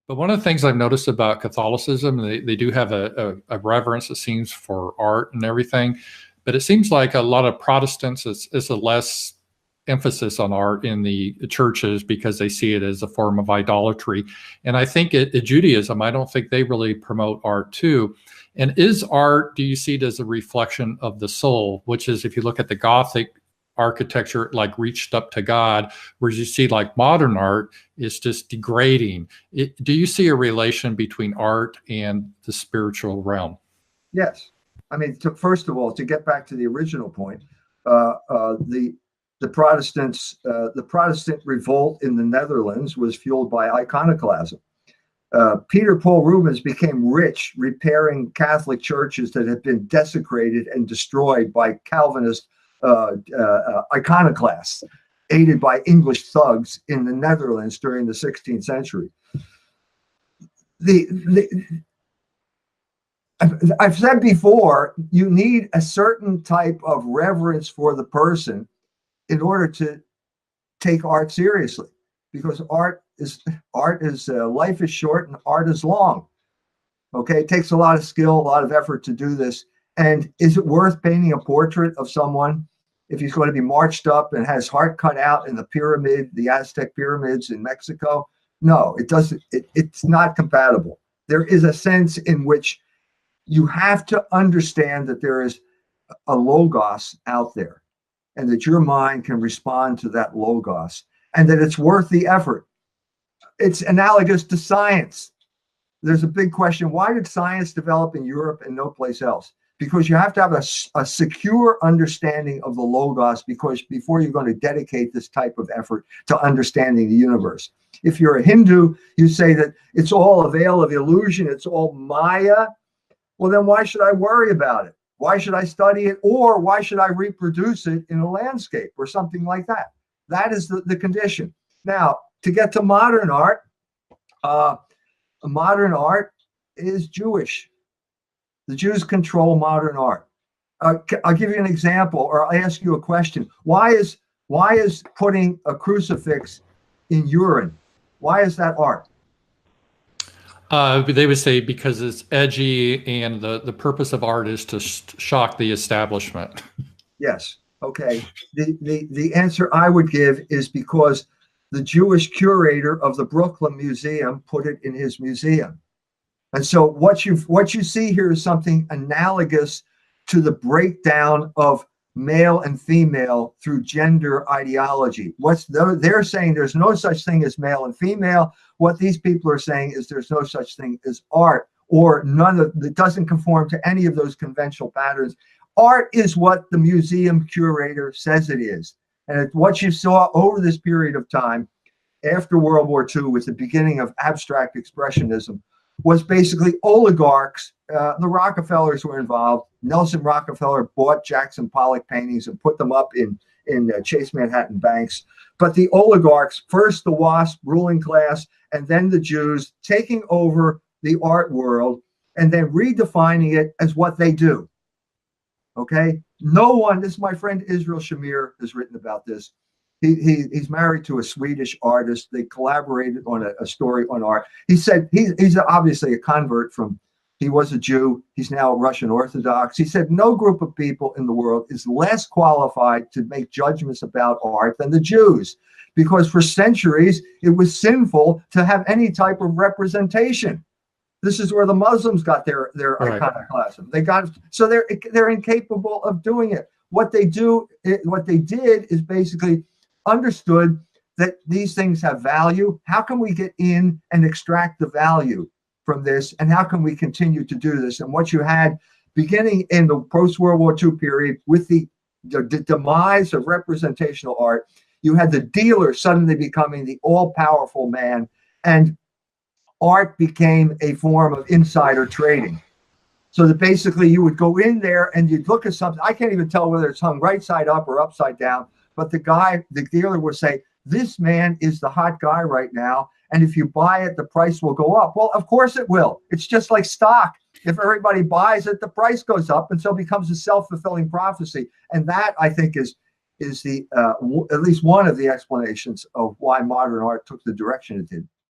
But one of the things I've noticed about Catholicism, they do have a reverence, it seems, for art and everything. But it seems like a lot of Protestants is a less emphasis on art in the churches because they see it as a form of idolatry. And I think at Judaism, I don't think they really promote art too. And is art, do you see it as a reflection of the soul, which is, if you look at the Gothic architecture, like reached up to God, whereas you see like modern art is just degrading. Do you see a relation between art and the spiritual realm? Yes. I mean, first of all, to get back to the original point, the Protestant revolt in the Netherlands was fueled by iconoclasm. Peter Paul Rubens became rich repairing Catholic churches that had been desecrated and destroyed by Calvinist iconoclasts, aided by English thugs in the Netherlands during the 16th century. I've said before, you need a certain type of reverence for the person in order to take art seriously, because life is short and art is long. Okay, it takes a lot of skill, a lot of effort to do this. And is it worth painting a portrait of someone if he's going to be marched up and has heart cut out in the Aztec pyramids in Mexico? No, it doesn't. It's not compatible. There is a sense in which you have to understand that there is a logos out there, and that your mind can respond to that logos, and that it's worth the effort. It's analogous to science. There's a big question: why did science develop in Europe and no place else? Because you have to have a secure understanding of the logos, because before you're going to dedicate this type of effort to understanding the universe. If you're a Hindu, you say that it's all a veil of illusion, it's all Maya. Well, then why should I worry about it? Why should I study it? Or why should I reproduce it in a landscape or something like that? That is the condition. Now, to get to modern art is Jewish. The Jews control modern art. I'll give you an example, or I'll ask you a question. Why is putting a crucifix in urine? Why is that art? They would say because it's edgy, and the purpose of art is to shock the establishment. Yes. Okay. The answer I would give is because the Jewish curator of the Brooklyn Museum put it in his museum. And so what you see here is something analogous to the breakdown of male and female through gender ideology. They're saying there's no such thing as male and female. What these people are saying is there's no such thing as art, or it doesn't conform to any of those conventional patterns. Art is what the museum curator says it is. And what you saw over this period of time after World War II, with the beginning of abstract expressionism, was basically oligarchs. The Rockefellers were involved. Nelson Rockefeller bought Jackson Pollock paintings and put them up in Chase Manhattan banks. But the oligarchs, first the WASP ruling class, and then the Jews, taking over the art world and then redefining it as what they do. Okay? No one, this is my friend Israel Shamir has written about this. He's married to a Swedish artist. They collaborated on a story on art. He said he's obviously a convert he was a Jew. He's now Russian Orthodox. He said no group of people in the world is less qualified to make judgments about art than the Jews, because for centuries it was sinful to have any type of representation. This is where the Muslims got their iconoclasm. They're incapable of doing it. What they did is basically understood that these things have value. How can we get in and extract the value from this? And how can we continue to do this? And what you had beginning in the post-World War II period with the demise of representational art, you had the dealer suddenly becoming the all-powerful man, and art became a form of insider trading. So that basically you would go in there and you'd look at something. I can't even tell whether it's hung right side up or upside down, but the dealer would say, this man is the hot guy right now, and if you buy it, the price will go up. Well, of course it will. It's just like stock. If everybody buys it, the price goes up, and so it becomes a self-fulfilling prophecy. And that, I think, is the at least one of the explanations of why modern art took the direction it did.